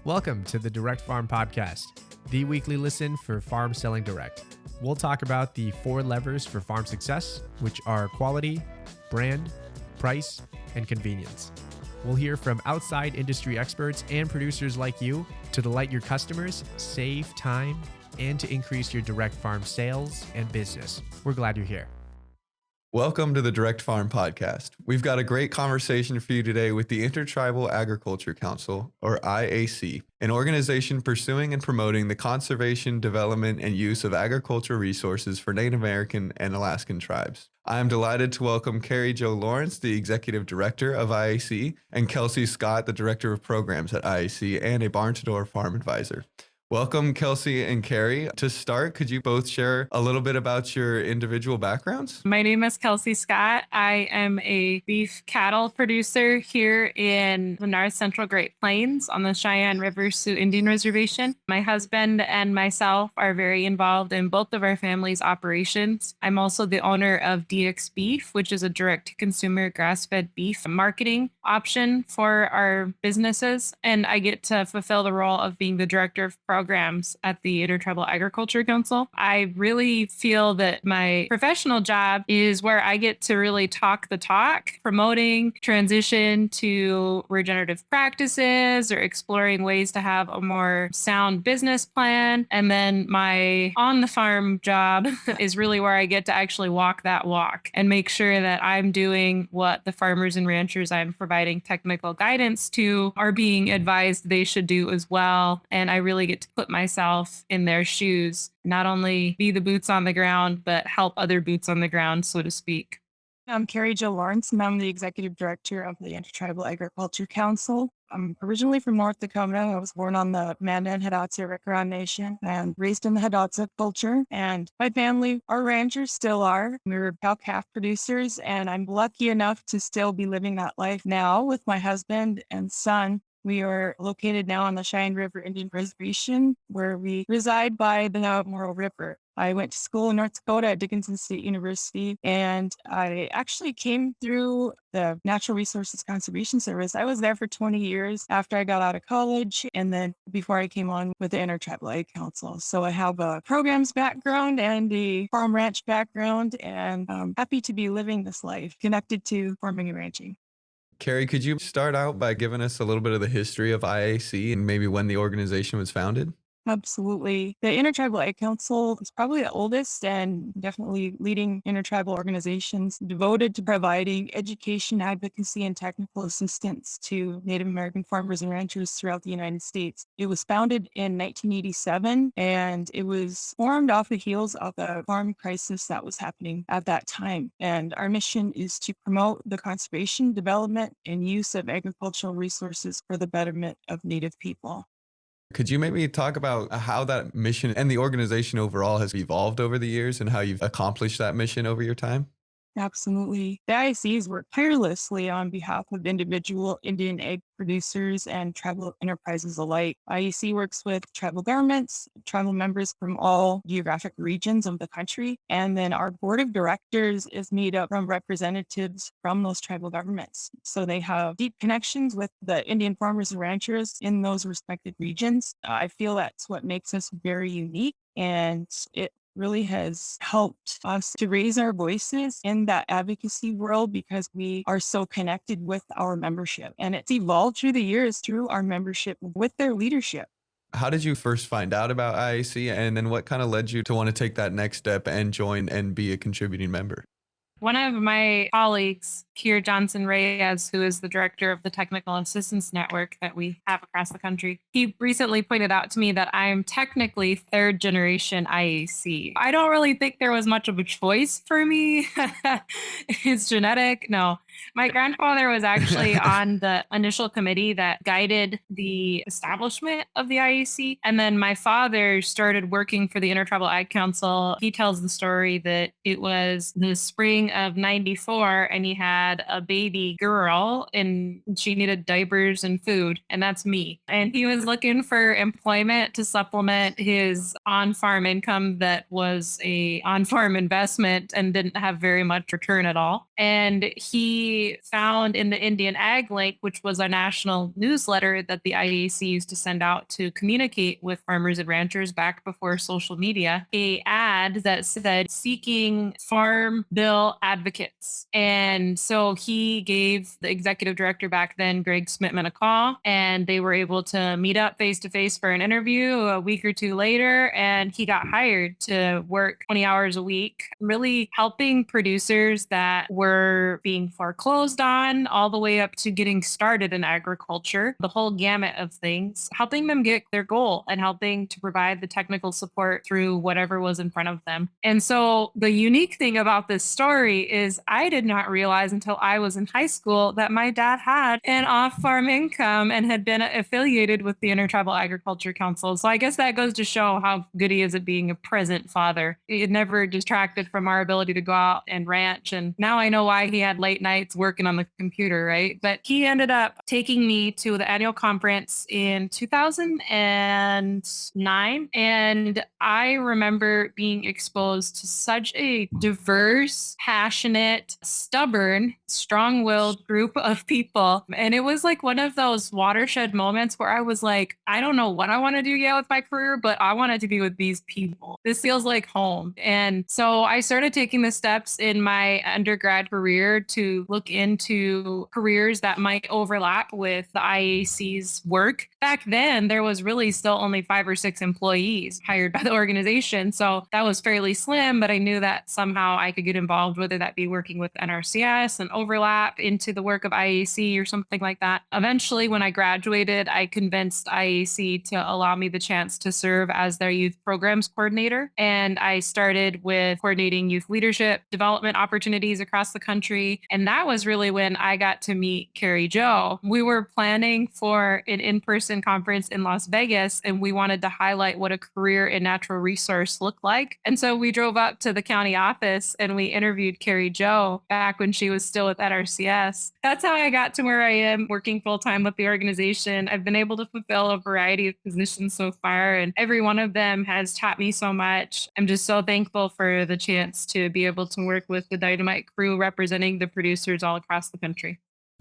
Welcome to the Direct Farm Podcast, the weekly listen for farm selling direct. We'll talk about the 4 levers for farm success, which are quality, brand, price, and convenience. We'll hear from outside industry experts and producers like you to delight your customers, save time, and to increase your direct farm sales and business. We're glad you're here. Welcome to the Direct Farm Podcast. We've got a great conversation for you today with the Intertribal Agriculture Council, or IAC, an organization pursuing and promoting the conservation, development, and use of agricultural resources for Native American and Alaskan tribes. I am delighted to welcome Carrie Jo Lawrence, the Executive Director of IAC, and Kelsey Scott, the Director of Programs at IAC and a barn-to-door farm advisor. Welcome, Kelsey and Kari. To start, could you both share a little bit about your individual backgrounds? My name is Kelsey Scott. I am a beef cattle producer here in the North Central Great Plains on the Cheyenne River Sioux Indian Reservation. My husband and myself are very involved in both of our family's operations. I'm also the owner of DX Beef, which is a direct-to-consumer grass-fed beef marketing option for our businesses. And I get to fulfill the role of being the director of programs at the Intertribal Agriculture Council. I really feel that my professional job is where I get to really talk the talk, promoting transition to regenerative practices or exploring ways to have a more sound business plan. And then my on-the-farm job is really where I get to actually walk that walk and make sure that I'm doing what the farmers and ranchers I'm providing technical guidance to are being advised they should do as well. And I really get to put myself in their shoes, not only be the boots on the ground, but help other boots on the ground, so to speak. I'm Carrie Jo Lawrence, and I'm the Executive Director of the Intertribal Agriculture Council. I'm originally from North Dakota. I was born on the Mandan Hidatsa Rickaron Nation and raised in the Hidatsa culture. And my family, our ranchers still are. We were cow-calf producers, and I'm lucky enough to still be living that life now with my husband and son. We are located now on the Cheyenne River Indian Reservation, where we reside by the Morrow River. I went to school in North Dakota at Dickinson State University, and I actually came through the Natural Resources Conservation Service. I was there for 20 years after I got out of college, and then before I came on with the Intertribal Ag Council. So I have a programs background and a farm ranch background, and I'm happy to be living this life connected to farming and ranching. Carrie, could you start out by giving us a little bit of the history of IAC and maybe when the organization was founded? Absolutely. The Intertribal Ag Council is probably the oldest and definitely leading intertribal organizations devoted to providing education, advocacy, and technical assistance to Native American farmers and ranchers throughout the United States. It was founded in 1987, and it was formed off the heels of the farm crisis that was happening at that time. And our mission is to promote the conservation, development, and use of agricultural resources for the betterment of Native people. Could you maybe talk about how that mission and the organization overall has evolved over the years and how you've accomplished that mission over your time? Absolutely. The IACs work tirelessly on behalf of individual Indian egg producers and tribal enterprises alike. IAC works with tribal governments, tribal members from all geographic regions of the country, and then our board of directors is made up from representatives from those tribal governments. So they have deep connections with the Indian farmers and ranchers in those respective regions. I feel that's what makes us very unique, and it really has helped us to raise our voices in that advocacy world because we are so connected with our membership. And it's evolved through the years through our membership with their leadership. How did you first find out about IAC, and then what kind of led you to want to take that next step and join and be a contributing member? One of my colleagues, Kier Johnson Reyes, who is the director of the Technical Assistance Network that we have across the country, he recently pointed out to me that I'm technically third generation IAC. I don't really think there was much of a choice for me. It's genetic. No, my grandfather was actually on the initial committee that guided the establishment of the IAC. And then my father started working for the Intertribal Ag Council. He tells the story that it was the spring of 94 and he had a baby girl and she needed diapers and food. And that's me. And he was looking for employment to supplement his on-farm income that was a on-farm investment and didn't have very much return at all. And he he found in the Indian Ag Link, which was a national newsletter that the IAC used to send out to communicate with farmers and ranchers back before social media, a ad that said seeking Farmville advocates. And so he gave the executive director back then, Greg Smitman, a call, and they were able to meet up face to face for an interview a week or two later. And he got hired to work 20 hours a week, really helping producers that were being foreclosed on all the way up to getting started in agriculture, the whole gamut of things, helping them get their goal and helping to provide the technical support through whatever was in front of them. And so the unique thing about this story is I did not realize until I was in high school that my dad had an off-farm income and had been affiliated with the Intertribal Agriculture Council. So I guess that goes to show how good he is at being a present father. It never distracted from our ability to go out and ranch. And now I know why he had late nights working on the computer, right? But he ended up taking me to the annual conference in 2009. And I remember being exposed to such a diverse, passionate, stubborn, strong-willed group of people. And it was like one of those watershed moments where I was like, I don't know what I want to do yet with my career, but I wanted to be with these people. This feels like home. And so I started taking the steps in my undergrad career to look into careers that might overlap with the IAC's work. Back then, there was really still only 5 or 6 employees hired by the organization. So that was fairly slim, but I knew that somehow I could get involved, whether that be working with NRCS and overlap into the work of IAC or something like that. Eventually, when I graduated, I convinced IAC to allow me the chance to serve as their youth programs coordinator. And I started with coordinating youth leadership development opportunities across the country. And that was really when I got to meet Carrie Jo. We were planning for an in-person conference in Las Vegas, and we wanted to highlight what a career in natural resource looked like. And so we drove up to the county office and we interviewed Carrie Jo back when she was still with NRCS. That's how I got to where I am working full-time with the organization. I've been able to fulfill a variety of positions so far, and every one of them has taught me so much. I'm just so thankful for the chance to be able to work with the Dynamite crew representing the producers all across the country.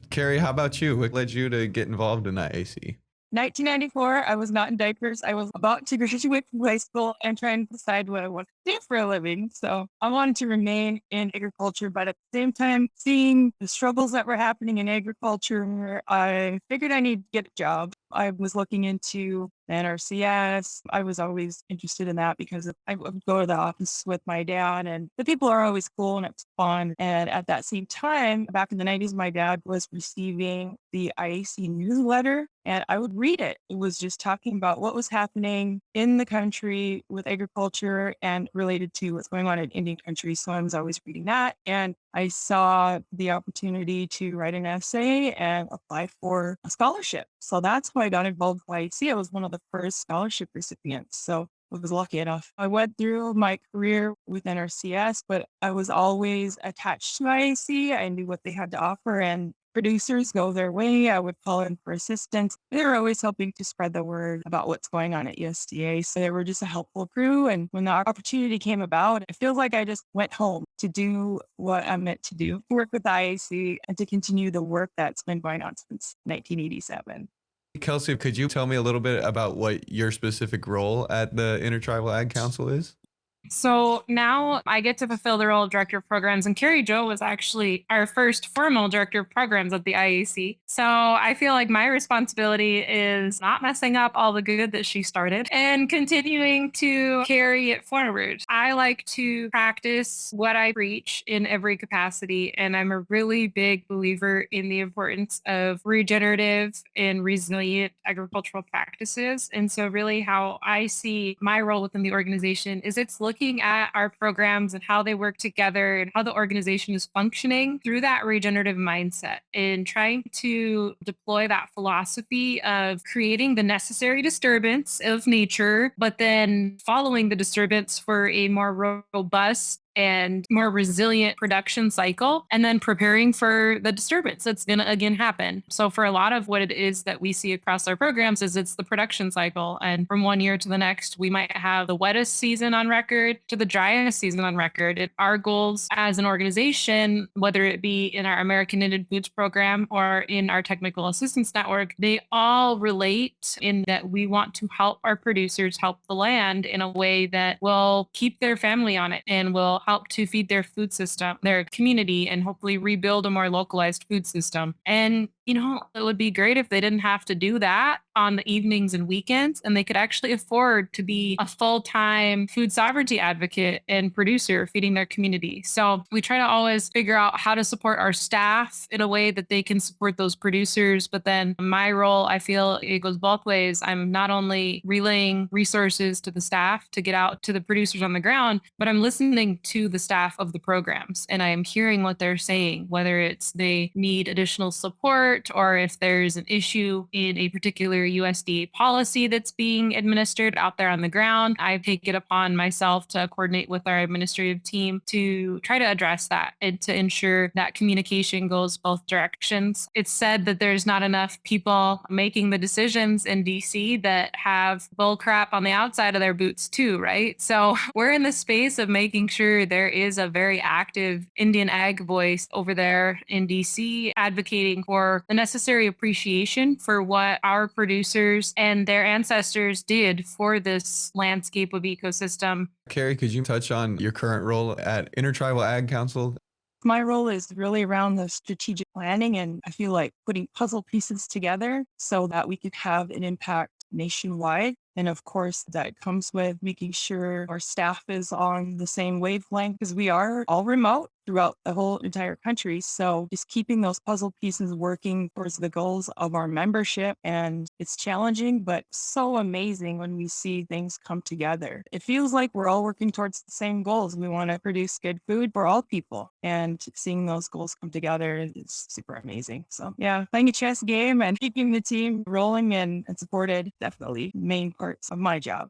Carrie, how about you? What led you to get involved in IAC? 1994, I was not in diapers. I was about to graduate from high school and trying to decide what I wanted to do for a living. So I wanted to remain in agriculture, but at the same time, seeing the struggles that were happening in agriculture, I figured I need to get a job. I was looking into NRCS. I was always interested in that because I would go to the office with my dad and the people are always cool and it's fun. And at that same time, back in the 90s, my dad was receiving the IAC newsletter and I would read it. It was just talking about what was happening in the country with agriculture and related to what's going on in Indian country. So I was always reading that. And I saw the opportunity to write an essay and apply for a scholarship. So that's how I got involved with IAC. I was one of the first scholarship recipients. So I was lucky enough. I went through my career with NRCS, but I was always attached to IAC. I knew what they had to offer and producers go their way. I would call in for assistance. They were always helping to spread the word about what's going on at USDA. So they were just a helpful crew. And when the opportunity came about, it feels like I just went home to do what I'm meant to do, work with IAC and to continue the work that's been going on since 1987. Kelsey, could you tell me a little bit about what your specific role at the Intertribal Ag Council is? So now I get to fulfill the role of director of programs, and Carrie Jo was actually our first formal director of programs at the IAC. So I feel like my responsibility is not messing up all the good that she started and continuing to carry it forward. I like to practice what I preach in every capacity, and I'm a really big believer in the importance of regenerative and resilient agricultural practices. And so really how I see my role within the organization is it's looking at our programs and how they work together and how the organization is functioning through that regenerative mindset and trying to deploy that philosophy of creating the necessary disturbance of nature, but then following the disturbance for a more robust and more resilient production cycle, and then preparing for the disturbance that's going to again happen. So for a lot of what it is that we see across our programs is it's the production cycle. And from one year to the next, we might have the wettest season on record to the driest season on record. And our goals as an organization, whether it be in our American Knitted Boots program or in our technical assistance network, they all relate in that we want to help our producers help the land in a way that will keep their family on it and will help to feed their food system, their community, and hopefully rebuild a more localized food system. And it would be great if they didn't have to do that on the evenings and weekends, and they could actually afford to be a full-time food sovereignty advocate and producer feeding their community. So we try to always figure out how to support our staff in a way that they can support those producers. But then my role, I feel it goes both ways. I'm not only relaying resources to the staff to get out to the producers on the ground, but I'm listening to the staff of the programs and I am hearing what they're saying, whether it's they need additional support or if there's an issue in a particular USDA policy that's being administered out there on the ground. I take it upon myself to coordinate with our administrative team to try to address that and to ensure that communication goes both directions. It's said that there's not enough people making the decisions in DC that have bull crap on the outside of their boots too, right? So we're in the space of making sure there is a very active Indian ag voice over there in DC advocating for the necessary appreciation for what our producers and their ancestors did for this landscape of ecosystem. Kari, could you touch on your current role at Intertribal Ag Council? My role is really around the strategic planning, and I feel like putting puzzle pieces together so that we can have an impact nationwide. And of course, that comes with making sure our staff is on the same wavelength because we are all remote throughout the whole entire country. So just keeping those puzzle pieces working towards the goals of our membership. And it's challenging, but so amazing when we see things come together. It feels like we're all working towards the same goals. We want to produce good food for all people. And seeing those goals come together is super amazing. So yeah, playing a chess game and keeping the team rolling and supported, definitely main parts of my job.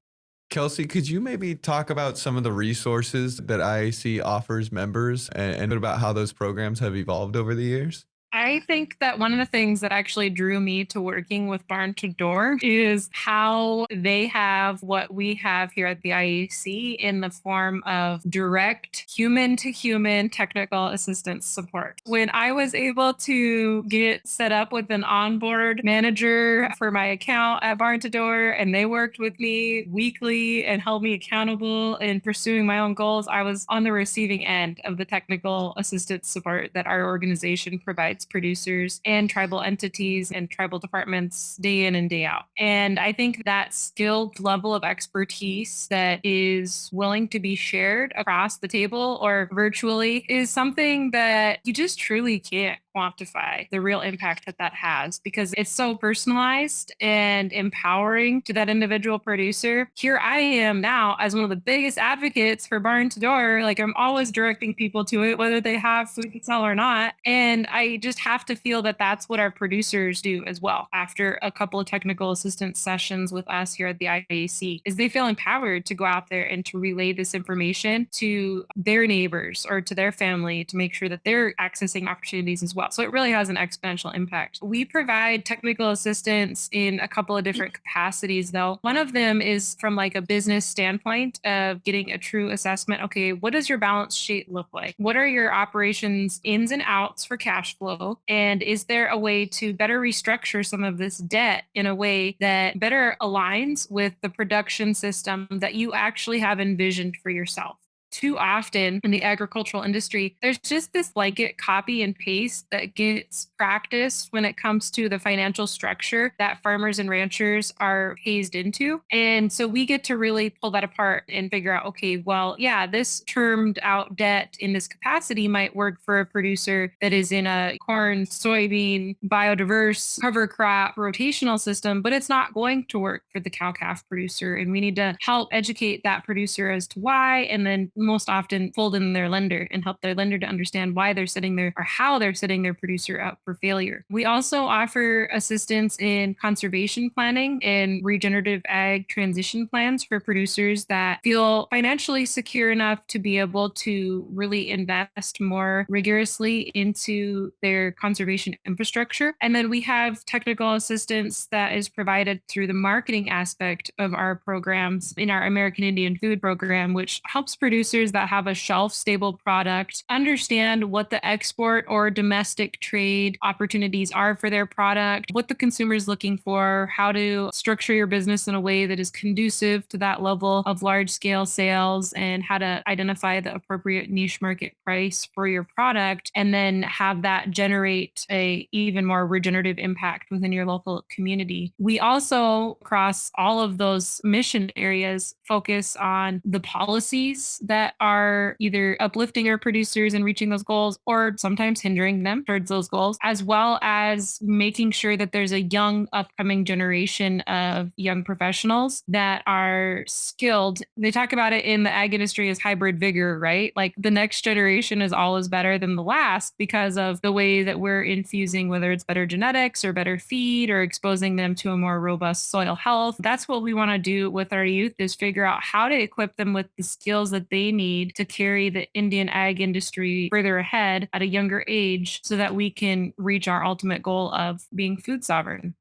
Kelsey, could you maybe talk about some of the resources that IAC offers members and about how those programs have evolved over the years? I think that one of the things that actually drew me to working with Barn to Door is how they have what we have here at the IAC in the form of direct human to human technical assistance support. When I was able to get set up with an onboard manager for my account at Barn to Door, and they worked with me weekly and held me accountable in pursuing my own goals, I was on the receiving end of the technical assistance support that our organization provides producers and tribal entities and tribal departments day in and day out. And I think that skilled level of expertise that is willing to be shared across the table or virtually is something that you just truly can't quantify the real impact that has because it's so personalized and empowering to that individual producer. Here I am now as one of the biggest advocates for Barn to Door. Like I'm always directing people to it, whether they have food to sell or not. And I just have to feel that that's what our producers do as well. After a couple of technical assistance sessions with us here at the IAC, is they feel empowered to go out there and to relay this information to their neighbors or to their family to make sure that they're accessing opportunities as well. So it really has an exponential impact. We provide technical assistance in a couple of different capacities, though. One of them is from like a business standpoint of getting a true assessment. Okay, what does your balance sheet look like? What are your operations ins and outs for cash flow? And is there a way to better restructure some of this debt in a way that better aligns with the production system that you actually have envisioned for yourself? Too often in the agricultural industry, there's just this blanket copy and paste that gets practiced when it comes to the financial structure that farmers and ranchers are hazed into. And so we get to really pull that apart and figure out, okay, well, yeah, this termed out debt in this capacity might work for a producer that is in a corn, soybean, biodiverse cover crop rotational system, but it's not going to work for the cow-calf producer. And we need to help educate that producer as to why, and then most often fold in their lender and help their lender to understand why they're setting their or how they're setting their producer up for failure. We also offer assistance in conservation planning and regenerative ag transition plans for producers that feel financially secure enough to be able to really invest more rigorously into their conservation infrastructure. And then we have technical assistance that is provided through the marketing aspect of our programs in our American Indian Food Program, which helps producers that have a shelf stable product understand what the export or domestic trade opportunities are for their product, what the consumer is looking for, how to structure your business in a way that is conducive to that level of large scale sales, and how to identify the appropriate niche market price for your product, and then have that generate a even more regenerative impact within your local community. We also, across all of those mission areas, focus on the policies that are either uplifting our producers and reaching those goals or sometimes hindering them towards those goals, as well as making sure that there's a young upcoming generation of young professionals that are skilled. They talk about it in the ag industry as hybrid vigor, right? Like the next generation is always better than the last because of the way that we're infusing, whether it's better genetics or better feed or exposing them to a more robust soil health. That's what we want to do with our youth, is figure out how to equip them with the skills that they need to carry the Indian ag industry further ahead at a younger age so that we can reach our ultimate goal of being food sovereign.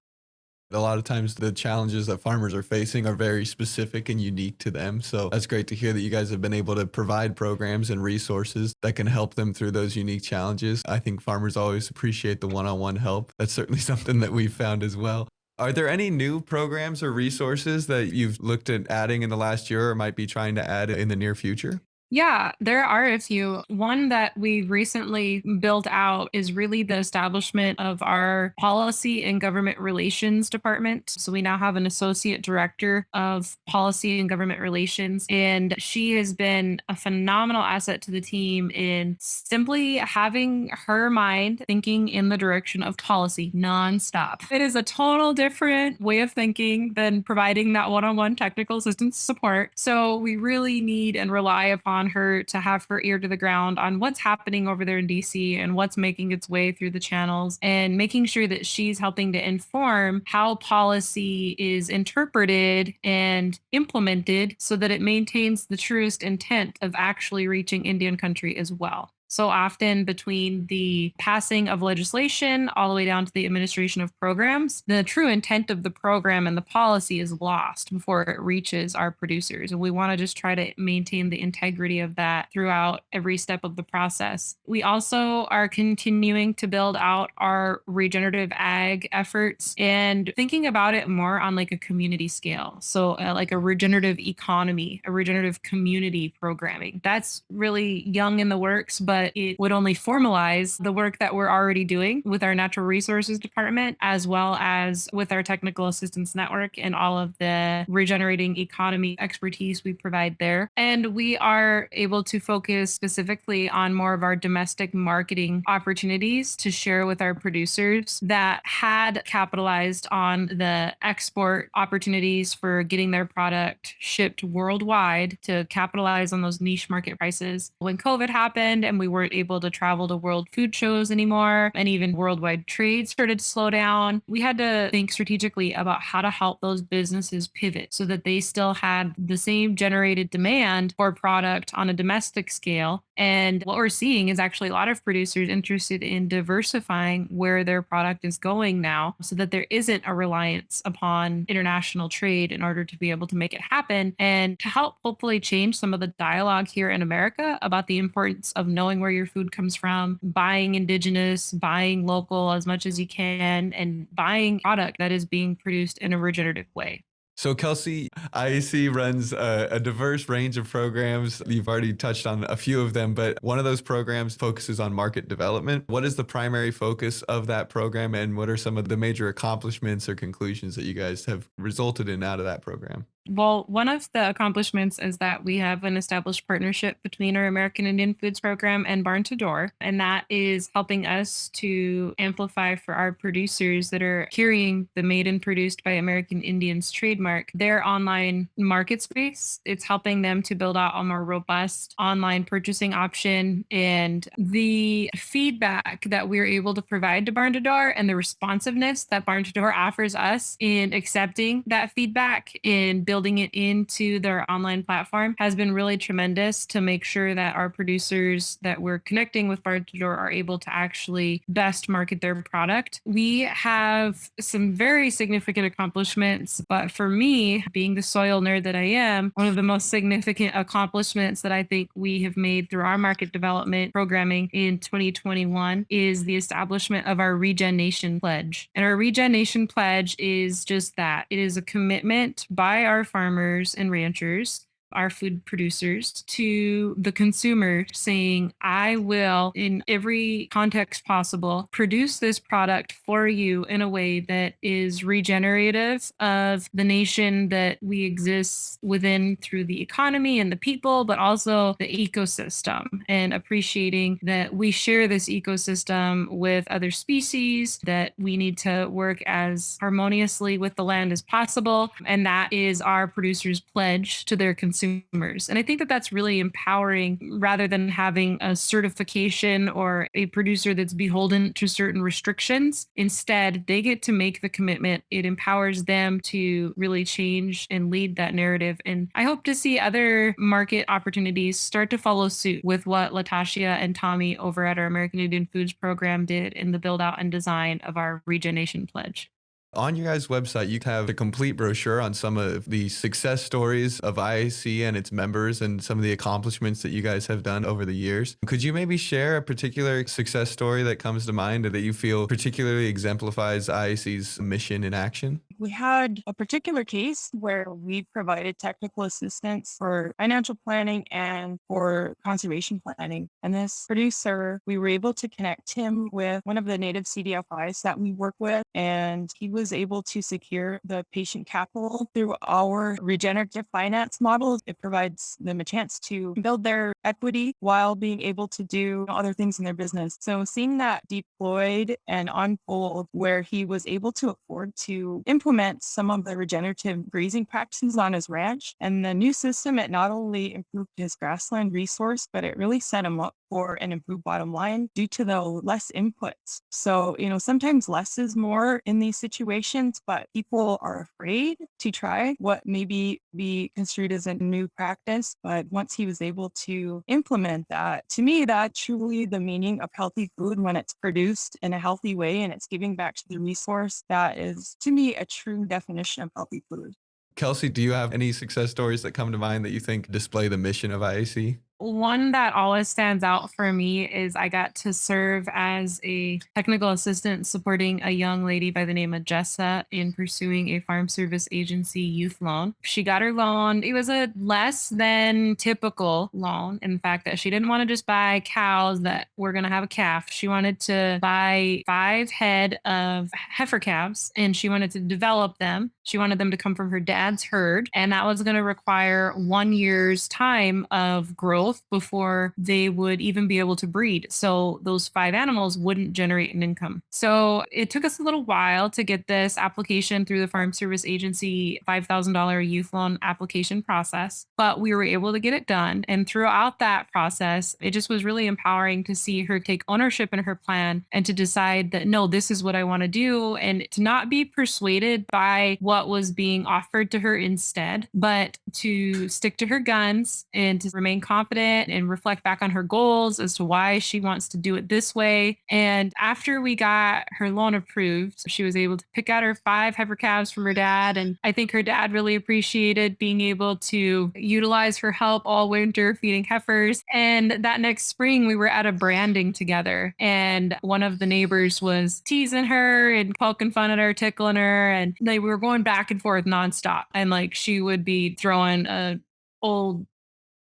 A lot of times the challenges that farmers are facing are very specific and unique to them. So that's great to hear that you guys have been able to provide programs and resources that can help them through those unique challenges. I think farmers always appreciate the one-on-one help. That's certainly something that we've found as well. Are there any new programs or resources that you've looked at adding in the last year or might be trying to add in the near future? Yeah, there are a few. One that we recently built out is really the establishment of our policy and government relations department. So we now have an associate director of policy and government relations, and she has been a phenomenal asset to the team in simply having her mind thinking in the direction of policy nonstop. It is a total different way of thinking than providing that one on one technical assistance support. So we really need and rely upon her to have her ear to the ground on what's happening over there in DC and what's making its way through the channels, and making sure that she's helping to inform how policy is interpreted and implemented so that it maintains the truest intent of actually reaching Indian country as well. So often between the passing of legislation all the way down to the administration of programs, the true intent of the program and the policy is lost before it reaches our producers. And we want to just try to maintain the integrity of that throughout every step of the process. We also are continuing to build out our regenerative ag efforts and thinking about it more on like a community scale. So like a regenerative economy, a regenerative community programming. That's really young in the works, but it would only formalize the work that we're already doing with our natural resources department, as well as with our technical assistance network and all of the regenerating economy expertise we provide there. And we are able to focus specifically on more of our domestic marketing opportunities to share with our producers that had capitalized on the export opportunities for getting their product shipped worldwide to capitalize on those niche market prices. When COVID happened and we weren't able to travel to world food shows anymore, and even worldwide trade started to slow down, we had to think strategically about how to help those businesses pivot so that they still had the same generated demand for product on a domestic scale. And what we're seeing is actually a lot of producers interested in diversifying where their product is going now so that there isn't a reliance upon international trade in order to be able to make it happen, and to help hopefully change some of the dialogue here in America about the importance of knowing where your food comes from, buying indigenous, buying local as much as you can, and buying product that is being produced in a regenerative way. So Kelsey, IAC runs a diverse range of programs. You've already touched on a few of them, but one of those programs focuses on market development. What is the primary focus of that program, and what are some of the major accomplishments or conclusions that you guys have resulted in out of that program? Well, one of the accomplishments is that we have an established partnership between our American Indian Foods Program and Barn to Door, and that is helping us to amplify for our producers that are carrying the Made and Produced by American Indians trademark their online market space. It's helping them to build out a more robust online purchasing option, and the feedback that we're able to provide to Barn to Door and the responsiveness that Barn to Door offers us in accepting that feedback and building it into their online platform has been really tremendous to make sure that our producers that we're connecting with Barn to Door are able to actually best market their product. We have some very significant accomplishments, but for me, being the soil nerd that I am, one of the most significant accomplishments that I think we have made through our market development programming in 2021 is the establishment of our Regen Nation Pledge. And our Regen Nation Pledge is just that. It is a commitment by our farmers and ranchers, our food producers, to the consumer saying, I will, in every context possible, produce this product for you in a way that is regenerative of the nation that we exist within through the economy and the people, but also the ecosystem, and appreciating that we share this ecosystem with other species, that we need to work as harmoniously with the land as possible. And that is our producers' pledge to their consumers. And I think that that's really empowering rather than having a certification or a producer that's beholden to certain restrictions. Instead, they get to make the commitment. It empowers them to really change and lead that narrative. And I hope to see other market opportunities start to follow suit with what Latasha and Tommy over at our American Indian Foods program did in the build out and design of our Regen Nation Pledge. On your guys' website, you have a complete brochure on some of the success stories of IAC and its members and some of the accomplishments that you guys have done over the years. Could you maybe share a particular success story that comes to mind or that you feel particularly exemplifies IAC's mission in action? We had a particular case where we provided technical assistance for financial planning and for conservation planning. And this producer, we were able to connect him with one of the native CDFIs that we work with, and he was able to secure the patient capital through our regenerative finance model. It provides them a chance to build their equity while being able to do other things in their business. So seeing that deployed and unfold where he was able to afford to implement some of the regenerative grazing practices on his ranch, and the new system, it not only improved his grassland resource, but it really set him up for an improved bottom line due to the less inputs. So, sometimes less is more in these situations, but people are afraid to try what maybe be construed as a new practice. But once he was able to implement that, to me, that's truly the meaning of healthy food when it's produced in a healthy way and it's giving back to the resource. That is, to me, a true definition of healthy food. Kelsey, do you have any success stories that come to mind that you think display the mission of IAC? One that always stands out for me is I got to serve as a technical assistant supporting a young lady by the name of Jessa in pursuing a farm service agency youth loan. She got her loan. It was a less than typical loan. In fact, that she didn't want to just buy cows that were going to have a calf. She wanted to buy 5 head of heifer calves, and she wanted to develop them. She wanted them to come from her dad's herd, and that was going to require 1 year's time of growth before they would even be able to breed. So those 5 animals wouldn't generate an income. So it took us a little while to get this application through the Farm Service Agency $5,000 youth loan application process, but we were able to get it done. And throughout that process, it just was really empowering to see her take ownership in her plan and to decide that, no, this is what I want to do, and to not be persuaded by what was being offered to her instead, but to stick to her guns and to remain confident and reflect back on her goals as to why she wants to do it this way. And after we got her loan approved, she was able to pick out her 5 heifer calves from her dad. And I think her dad really appreciated being able to utilize her help all winter feeding heifers. And that next spring, we were at a branding together. And one of the neighbors was teasing her and poking fun at her, tickling her. And we were going back and forth nonstop. And she would be throwing a old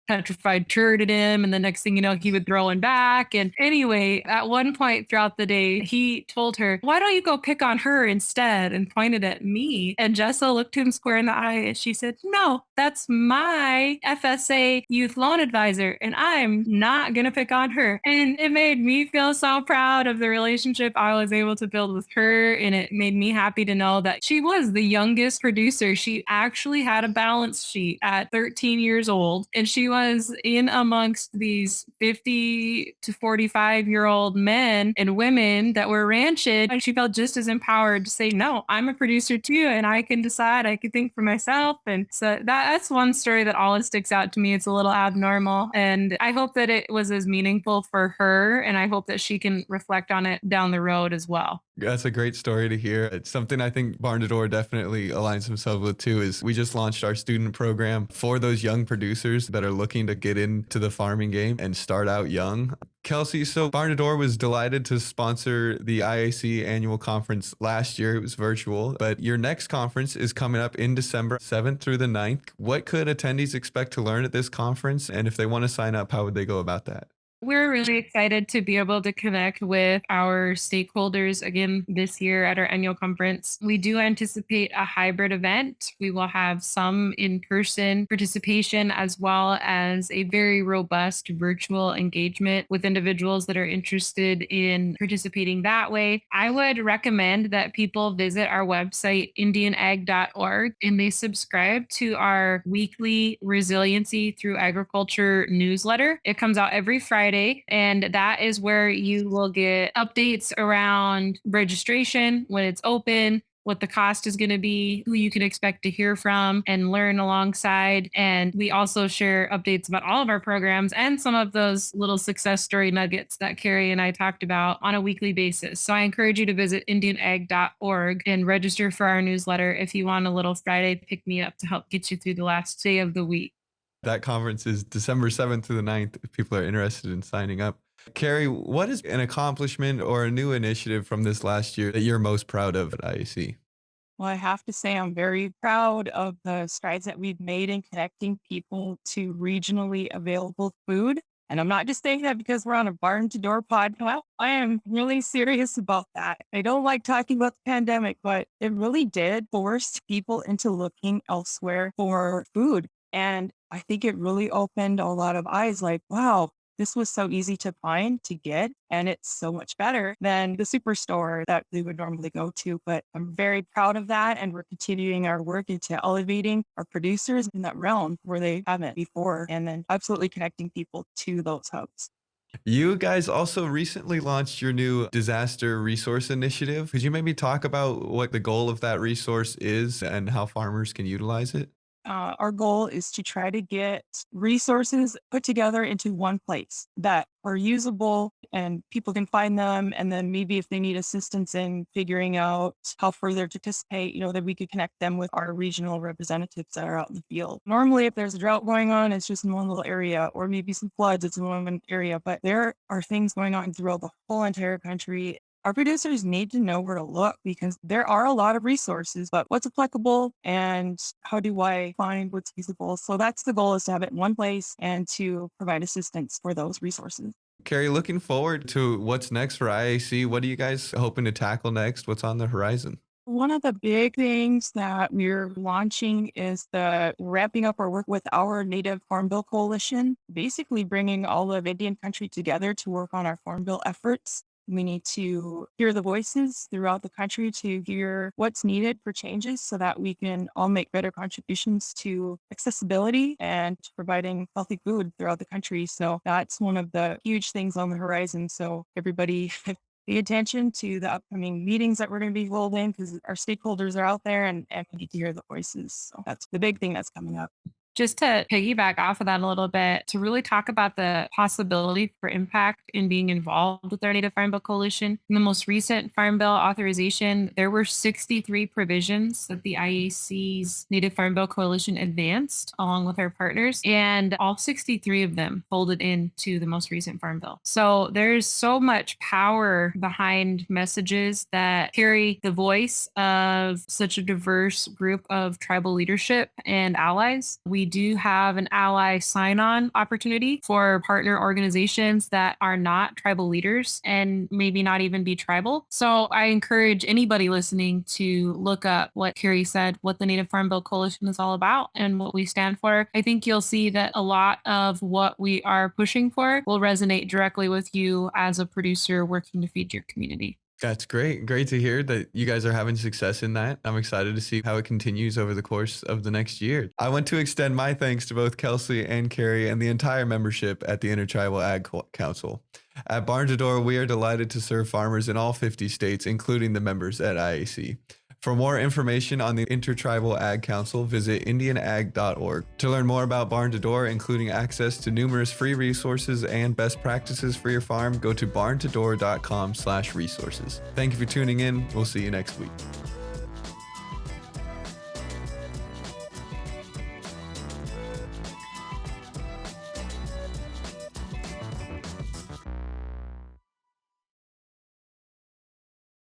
petrified turd at him. And the next thing you know, he would throw one back. And anyway, at one point throughout the day, he told her, "Why don't you go pick on her instead?" and pointed at me. And Jessa looked him square in the eye and she said, "No, that's my FSA youth loan advisor, and I'm not going to pick on her." And it made me feel so proud of the relationship I was able to build with her. And it made me happy to know that she was the youngest producer. She actually had a balance sheet at 13 years old, and she was in amongst these 50 to 45-year-old men and women that were ranching. And she felt just as empowered to say, "No, I'm a producer too, and I can decide, I can think for myself." And so that's one story that always sticks out to me. It's a little abnormal, and I hope that it was as meaningful for her, and I hope that she can reflect on it down the road as well. That's a great story to hear. It's something I think Barn to Door definitely aligns himself with too, is we just launched our student program for those young producers that are looking to get into the farming game and start out young. Kelsey, so Barn to Door was delighted to sponsor the IAC annual conference last year. It was virtual, but your next conference is coming up in December 7th through the 9th. What could attendees expect to learn at this conference? And if they want to sign up, how would they go about that? We're really excited to be able to connect with our stakeholders again this year at our annual conference. We do anticipate a hybrid event. We will have some in-person participation as well as a very robust virtual engagement with individuals that are interested in participating that way. I would recommend that people visit our website, indianag.org, and they subscribe to our weekly Resiliency Through Agriculture newsletter. It comes out every Friday. And that is where you will get updates around registration, when it's open, what the cost is going to be, who you can expect to hear from and learn alongside. And we also share updates about all of our programs and some of those little success story nuggets that Carrie and I talked about on a weekly basis. So I encourage you to visit indianag.org and register for our newsletter if you want a little Friday pick me up to help get you through the last day of the week. That conference is December 7th through the 9th if people are interested in signing up. Carrie, what is an accomplishment or a new initiative from this last year that you're most proud of at IAC? Well, I have to say, I'm very proud of the strides that we've made in connecting people to regionally available food. And I'm not just saying that because we're on a Barn to Door podcast. I am really serious about that. I don't like talking about the pandemic, but it really did force people into looking elsewhere for food. And I think it really opened a lot of eyes like, wow, this was so easy to find, to get, and it's so much better than the superstore that we would normally go to. But I'm very proud of that. And we're continuing our work into elevating our producers in that realm where they haven't before, and then absolutely connecting people to those hubs. You guys also recently launched your new disaster resource initiative. Could you maybe talk about what the goal of that resource is and how farmers can utilize it? Our goal is to try to get resources put together into one place that are usable and people can find them. And then maybe if they need assistance in figuring out how further to participate, that we could connect them with our regional representatives that are out in the field. Normally, if there's a drought going on, it's just in one little area, or maybe some floods, it's in one area. But there are things going on throughout the whole entire country. Our producers need to know where to look because there are a lot of resources, but what's applicable and how do I find what's feasible? So that's the goal, is to have it in one place and to provide assistance for those resources. Carrie, looking forward to what's next for IAC. What are you guys hoping to tackle next? What's on the horizon? One of the big things that we're launching is the ramping up our work with our Native Farmville Coalition, basically bringing all of Indian country together to work on our Farmville efforts. We need to hear the voices throughout the country to hear what's needed for changes so that we can all make better contributions to accessibility and to providing healthy food throughout the country. So that's one of the huge things on the horizon. So everybody pay attention to the upcoming meetings that we're going to be holding because our stakeholders are out there and we need to hear the voices. So that's the big thing that's coming up. Just to piggyback off of that a little bit, to really talk about the possibility for impact in being involved with our Native Farm Bill Coalition. In the most recent Farm Bill authorization, there were 63 provisions that the IAC's Native Farm Bill Coalition advanced along with our partners, and all 63 of them folded into the most recent Farm Bill. So there's so much power behind messages that carry the voice of such a diverse group of tribal leadership and allies. We we do have an ally sign-on opportunity for partner organizations that are not tribal leaders and maybe not even be tribal. So I encourage anybody listening to look up what Carrie said, what the Native Farm Bill Coalition is all about and what we stand for. I think you'll see that a lot of what we are pushing for will resonate directly with you as a producer working to feed your community. That's great. Great to hear that you guys are having success in that. I'm excited to see how it continues over the course of the next year. I want to extend my thanks to both Kelsey and Kari and the entire membership at the Intertribal Ag Council. At Barn to Door, we are delighted to serve farmers in all 50 states, including the members at IAC. For more information on the Intertribal Ag Council, visit indianag.org. To learn more about Barn to Door, including access to numerous free resources and best practices for your farm, go to barntodoor.com/resources. Thank you for tuning in. We'll see you next week.